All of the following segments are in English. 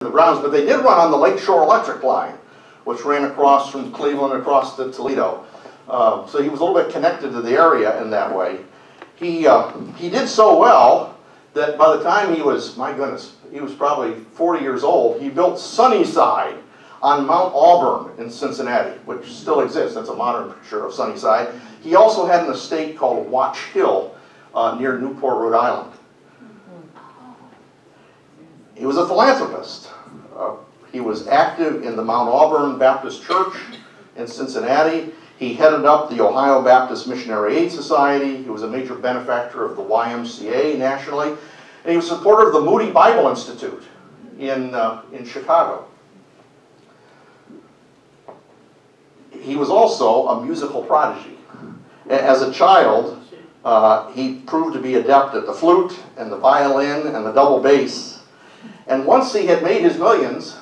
the Browns, but they did run on the Lakeshore Electric line, which ran across from Cleveland across to Toledo. So he was a little bit connected to the area in that way. He did so well that by the time he was, my goodness, he was probably 40 years old, he built Sunnyside on Mount Auburn in Cincinnati, which still exists. That's a modern picture of Sunnyside. He also had an estate called Watch Hill near Newport, Rhode Island. He was a philanthropist. He was active in the Mount Auburn Baptist Church in Cincinnati. He headed up the Ohio Baptist Missionary Aid Society. He was a major benefactor of the YMCA nationally. And he was a supporter of the Moody Bible Institute in Chicago. He was also a musical prodigy. As a child, he proved to be adept at the flute and the violin and the double bass. And once he had made his millions,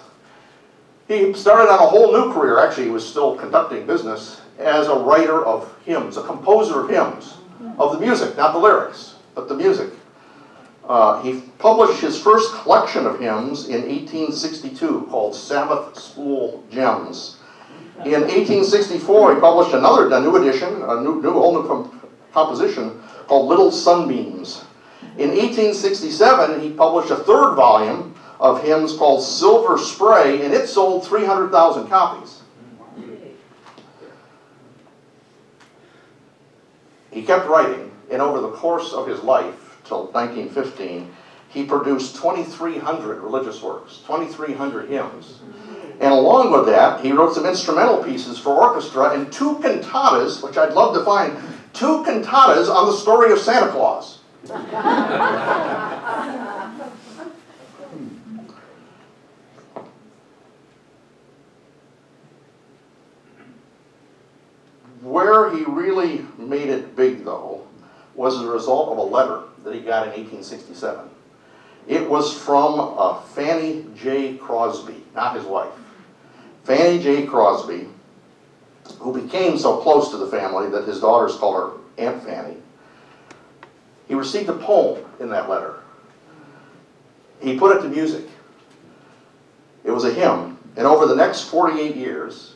he started on a whole new career. Actually, he was still conducting business as a writer of hymns, a composer of hymns, of the music, not the lyrics, but the music. He published his first collection of hymns in 1862 called Sabbath School Gems. In 1864, he published a new edition, a whole new composition called Little Sunbeams. In 1867, he published a third volume of hymns called Silver Spray, and it sold 300,000 copies. He kept writing, and over the course of his life, till 1915, he produced 2,300 religious works, 2,300 hymns. And along with that, he wrote some instrumental pieces for orchestra and 2 cantatas, which I'd love to find, 2 cantatas on the story of Santa Claus. Where he really made it big, though, was as a result of a letter that he got in 1867. It was from Fanny J. Crosby, not his wife. Fanny J. Crosby, who became so close to the family that his daughters call her Aunt Fanny. He received a poem in that letter. He put it to music. It was a hymn. And over the next 48 years,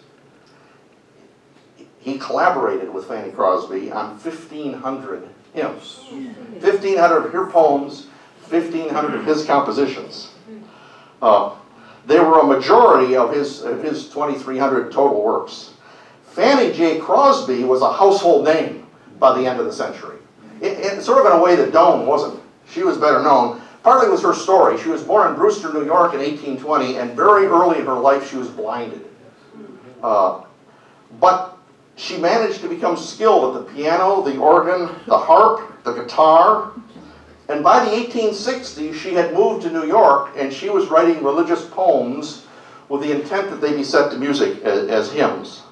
he collaborated with Fanny Crosby on 1,500 hymns. 1,500 of her poems, 1,500 of his compositions. They were a majority of his 2,300 total works. Fanny J. Crosby was a household name by the end of the century. Sort of in a way that Doane wasn't. She was better known. Partly was her story. She was born in Brewster, New York in 1820, and very early in her life she was blinded. But she managed to become skilled at the piano, the organ, the harp, the guitar. And by the 1860s, she had moved to New York, and she was writing religious poems with the intent that they be set to music as hymns.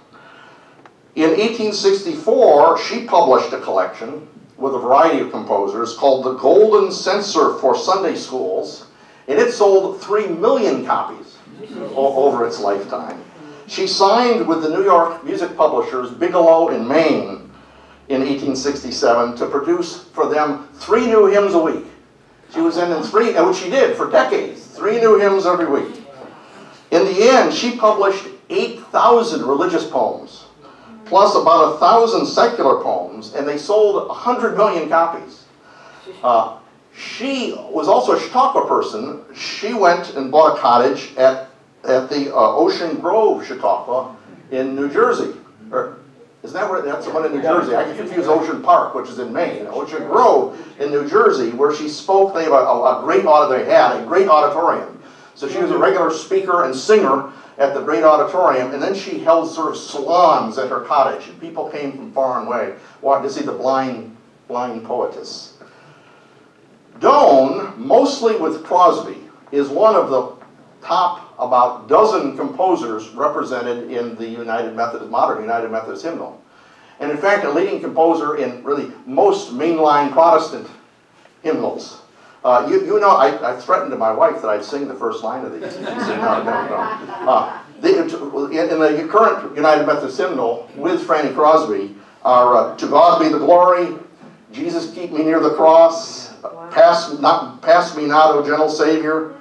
In 1864, she published a collection with a variety of composers called The Golden Censer for Sunday Schools, and it sold 3 million copies over its lifetime. She signed with the New York music publishers Bigelow in Maine in 1867 to produce for them 3 new hymns a week. She was in 3, which she did for decades, 3 new hymns every week. In the end, she published 8,000 religious poems, plus about 1,000 secular poems, and they sold 100 million copies. She was also a Chautauqua person. She went and bought a cottage at the Ocean Grove, Chautauqua, in New Jersey. Or, isn't that where, that's the one in New Jersey. I get confused Ocean Park, which is in Maine. Ocean Grove in New Jersey, where she spoke. They have a great auditorium. So she was a regular speaker and singer at the great auditorium, and then she held sort of salons at her cottage, and people came from far and away, wanting to see the blind poetess. Doane, mostly with Crosby, is one of the top about dozen composers represented in the modern United Methodist hymnal. And in fact, a leading composer in really most mainline Protestant hymnals. You know, I threatened to my wife that I'd sing the first line of these. She said, no. In the current United Methodist hymnal with Fanny Crosby are To God Be the Glory, Jesus Keep Me Near the Cross, Pass Me Not, O Gentle Savior,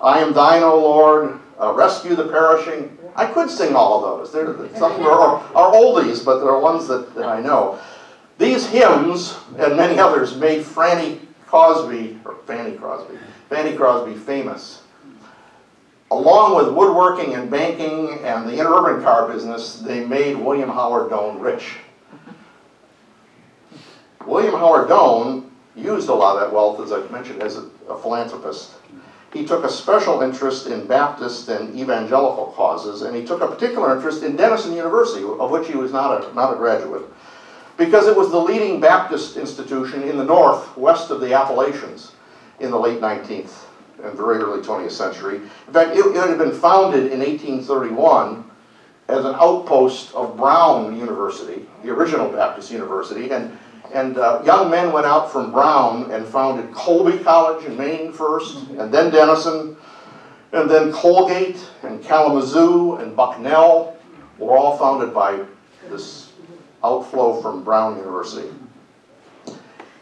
I Am Thine, O Lord, Rescue the Perishing. I could sing all of those. Some are oldies, but there are ones that I know. These hymns, and many others, made Fanny Crosby famous. Along with woodworking and banking and the interurban car business, they made William Howard Doane rich. William Howard Doane used a lot of that wealth, as I've mentioned, as a philanthropist. He took a special interest in Baptist and evangelical causes, and he took a particular interest in Denison University, of which he was not a graduate, because it was the leading Baptist institution in the north, west of the Appalachians, in the late 19th and very early 20th century. In fact, it had been founded in 1831 as an outpost of Brown University, the original Baptist university, and young men went out from Brown and founded Colby College in Maine first, and then Denison, and then Colgate and Kalamazoo and Bucknell were all founded by this outflow from Brown University.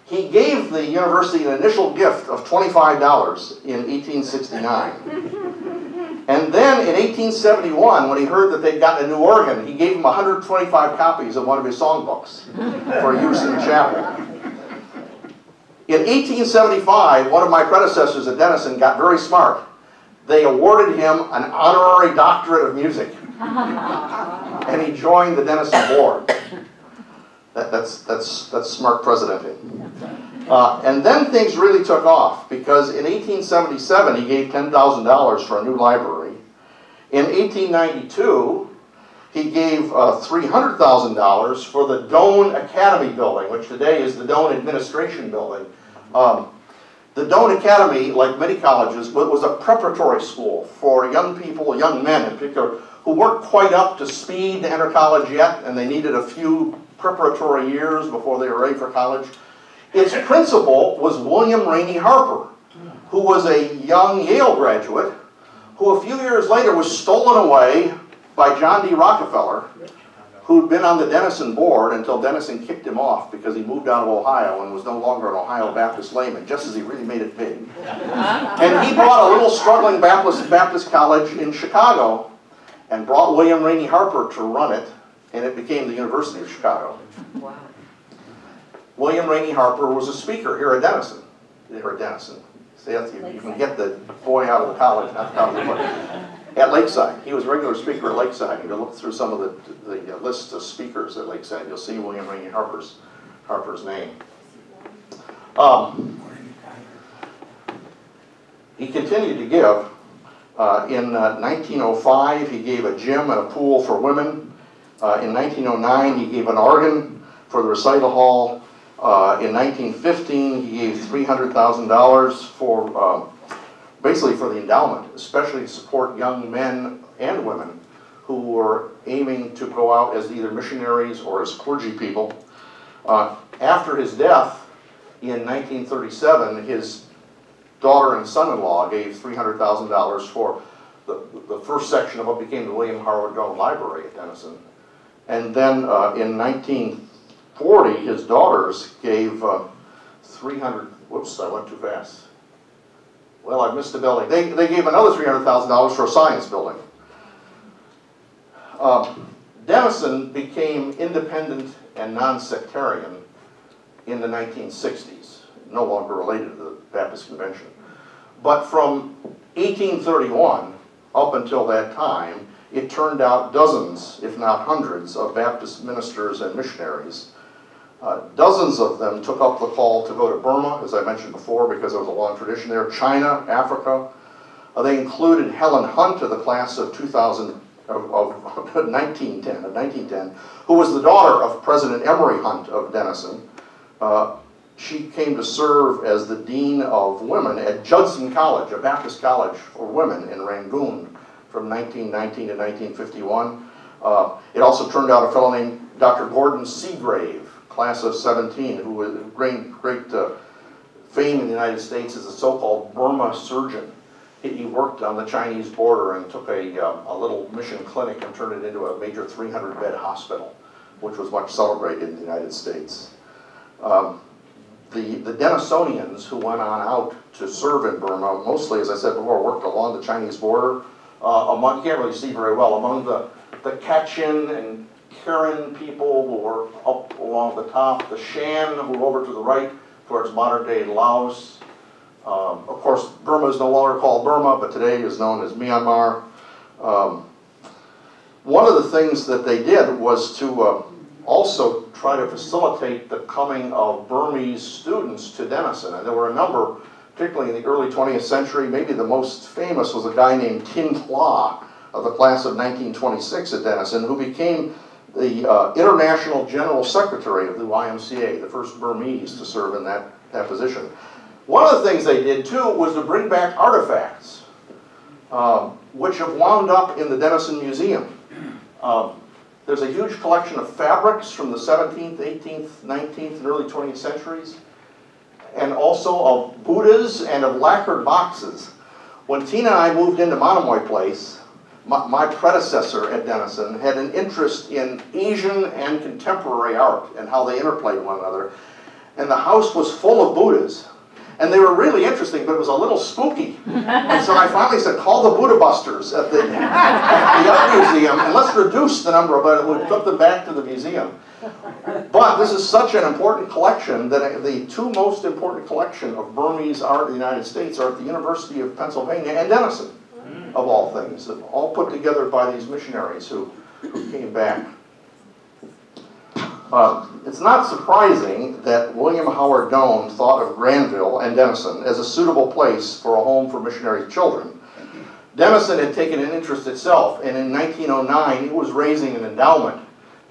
He gave the university an initial gift of $25 in 1869. And then in 1871, when he heard that they'd gotten a new organ, he gave him 125 copies of one of his songbooks for use in the chapel. In 1875, one of my predecessors at Denison got very smart. They awarded him an honorary doctorate of music. And he joined the Denison board. That's smart presidenting. And then things really took off, because in 1877 he gave $10,000 for a new library. In 1892 he gave $300,000 for the Doane Academy building, which today is the Doane Administration Building. The Doane Academy, like many colleges, was a preparatory school for young people, young men in particular, who weren't quite up to speed to enter college yet, and they needed a few preparatory years before they were ready for college. Its principal was William Rainey Harper, who was a young Yale graduate, who a few years later was stolen away by John D. Rockefeller, who'd been on the Denison board until Denison kicked him off because he moved out of Ohio and was no longer an Ohio Baptist layman, just as he really made it big. And he brought a little struggling Baptist college in Chicago and brought William Rainey Harper to run it, and it became the University of Chicago. Wow. William Rainey Harper was a speaker here at Denison. See, you can get the boy out of the college, not the college, but at Lakeside. He was a regular speaker at Lakeside. If you look through some of the lists of speakers at Lakeside, you'll see William Rainey Harper's name. He continued to give. In 1905, he gave a gym and a pool for women. In 1909, he gave an organ for the recital hall. In 1915, he gave $300,000 for, basically for the endowment, especially to support young men and women who were aiming to go out as either missionaries or as clergy people. After his death in 1937, his daughter and son-in-law gave $300,000 for the first section of what became the William Howard Doane Library at Denison. And then in 1940, his daughters gave whoops, I went too fast. Well, I missed a building. They gave another $300,000 for a science building. Denison became independent and non-sectarian in the 1960s, no longer related to the Baptist Convention. But from 1831 up until that time, it turned out dozens, if not hundreds, of Baptist ministers and missionaries. Dozens of them took up the call to go to Burma, as I mentioned before, because there was a long tradition there, China, Africa. They included Helen Hunt of the class of 1910, who was the daughter of President Emory Hunt of Denison. She came to serve as the Dean of Women at Judson College, a Baptist college for women in Rangoon from 1919 to 1951. It also turned out a fellow named Dr. Gordon Seagrave, class of 17, who was great fame in the United States as a so-called Burma surgeon. He worked on the Chinese border and took a little mission clinic and turned it into a major 300-bed hospital, which was much celebrated in the United States. The Denisonians who went on out to serve in Burma, mostly, as I said before, worked along the Chinese border. You can't really see very well, among the Kachin and Karen people who were up along the top, the Shan who were over to the right towards modern-day Laos. Of course, Burma is no longer called Burma, but today is known as Myanmar. One of the things that they did was to also try to facilitate the coming of Burmese students to Denison. And there were a number, particularly in the early 20th century. Maybe the most famous was a guy named Tin Tla of the class of 1926 at Denison, who became the International General Secretary of the YMCA, the first Burmese to serve in that position. One of the things they did, too, was to bring back artifacts, which have wound up in the Denison Museum. There's a huge collection of fabrics from the 17th, 18th, 19th, and early 20th centuries, and also of Buddhas and of lacquered boxes. When Tina and I moved into Monomoy Place, my predecessor at Denison had an interest in Asian and contemporary art and how they interplayed one another. And the house was full of Buddhas. And they were really interesting, but it was a little spooky. And so I finally said, call the Buddha Busters at the art museum, and let's reduce the number of it. We took them back to the museum. But this is such an important collection that the two most important collections of Burmese art in the United States are at the University of Pennsylvania and Denison, of all things, all put together by these missionaries who came back. It's not surprising that William Howard Doane thought of Granville and Denison as a suitable place for a home for missionary children. Denison had taken an interest itself, and in 1909 it was raising an endowment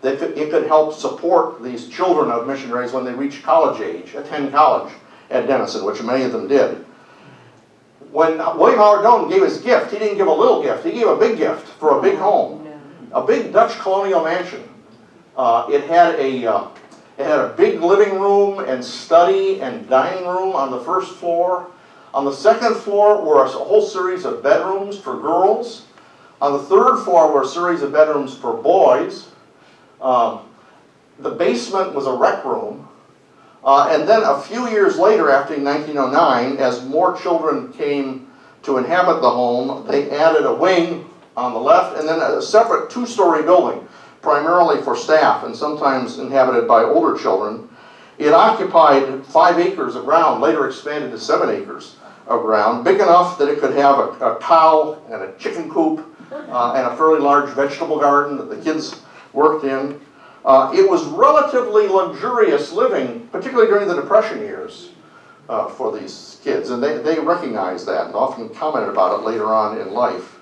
that it could help support these children of missionaries when they reached college age, attend college at Denison, which many of them did. When William Howard Doane gave his gift, he didn't give a little gift, he gave a big gift for a big home, a big Dutch colonial mansion. It had a big living room and study and dining room on the first floor. On the second floor were a whole series of bedrooms for girls. On the third floor were a series of bedrooms for boys. The basement was a rec room. And then a few years later, after 1909, as more children came to inhabit the home, they added a wing on the left and then a separate two-story building, primarily for staff and sometimes inhabited by older children. It occupied 5 acres of ground, later expanded to 7 acres of ground, big enough that it could have a cow and a chicken coop and a fairly large vegetable garden that the kids worked in. It was relatively luxurious living, particularly during the Depression years for these kids, and they recognized that and often commented about it later on in life.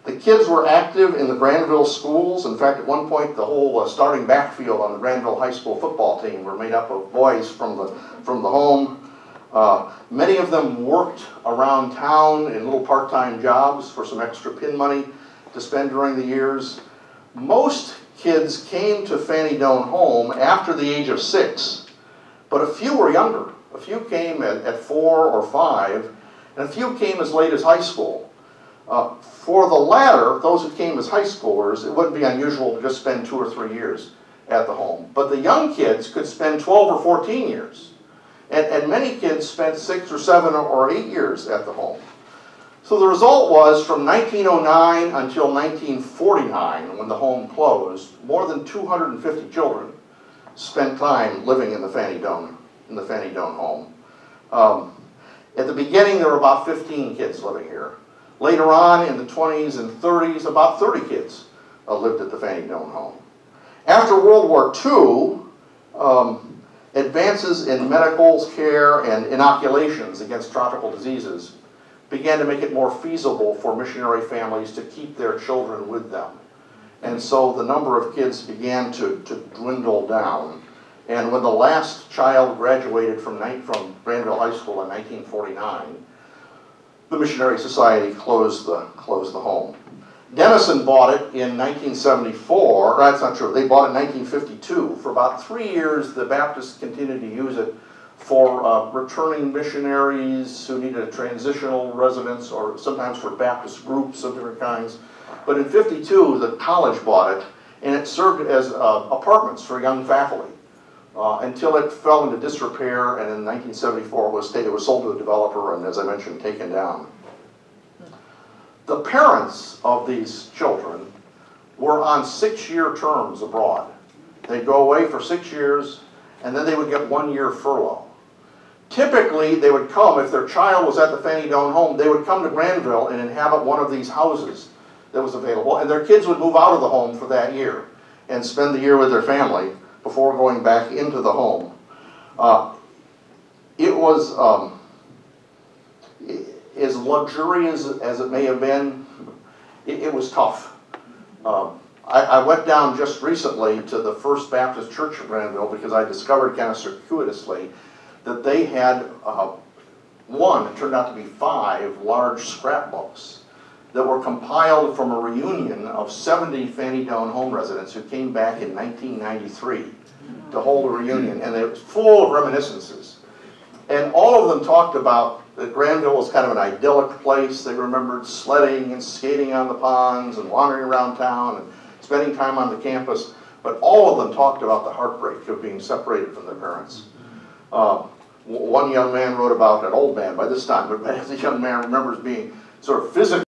The kids were active in the Granville schools. In fact, at one point, the whole starting backfield on the Granville High School football team were made up of boys from the home. Many of them worked around town in little part-time jobs for some extra pin money to spend during the years. Most kids came to Fanny Doane home after the age of 6, but a few were younger. A few came at 4 or 5, and a few came as late as high school. For the latter, those who came as high schoolers, it wouldn't be unusual to just spend 2 or 3 years at the home. But the young kids could spend 12 or 14 years. And many kids spent 6 or 7 or 8 years at the home. So the result was, from 1909 until 1949, when the home closed, more than 250 children spent time living in the Fanny Doane home. At the beginning, there were about 15 kids living here. Later on, in the 20s and 30s, about 30 kids lived at the Fanny Doane home. After World War II, advances in medical care and inoculations against tropical diseases began to make it more feasible for missionary families to keep their children with them. And so the number of kids began to dwindle down. And when the last child graduated from Granville High School in 1949, the Missionary Society closed the home. Denison bought it in 1974. That's not true. They bought it in 1952. For about 3 years, the Baptists continued to use it for returning missionaries who needed a transitional residence, or sometimes for Baptist groups of different kinds. But in 52, the college bought it, and it served as apartments for young faculty until it fell into disrepair, and in 1974 it was sold to a developer and, as I mentioned, taken down. The parents of these children were on 6-year terms abroad. They'd go away for 6 years, and then they would get 1 year furlough. Typically, they would come, if their child was at the Fanny Doan home, they would come to Granville and inhabit one of these houses that was available, and their kids would move out of the home for that year and spend the year with their family before going back into the home. It was as luxurious as it may have been, it was tough. I went down just recently to the First Baptist Church of Granville because I discovered kind of circuitously that they had it turned out to be 5 large scrapbooks that were compiled from a reunion of 70 Fanny Doan home residents who came back in 1993 to hold a reunion, and it was full of reminiscences. And all of them talked about that Granville was kind of an idyllic place. They remembered sledding and skating on the ponds and wandering around town and spending time on the campus, but all of them talked about the heartbreak of being separated from their parents. One young man wrote about, an old man by this time, but as a young man remembers being sort of physically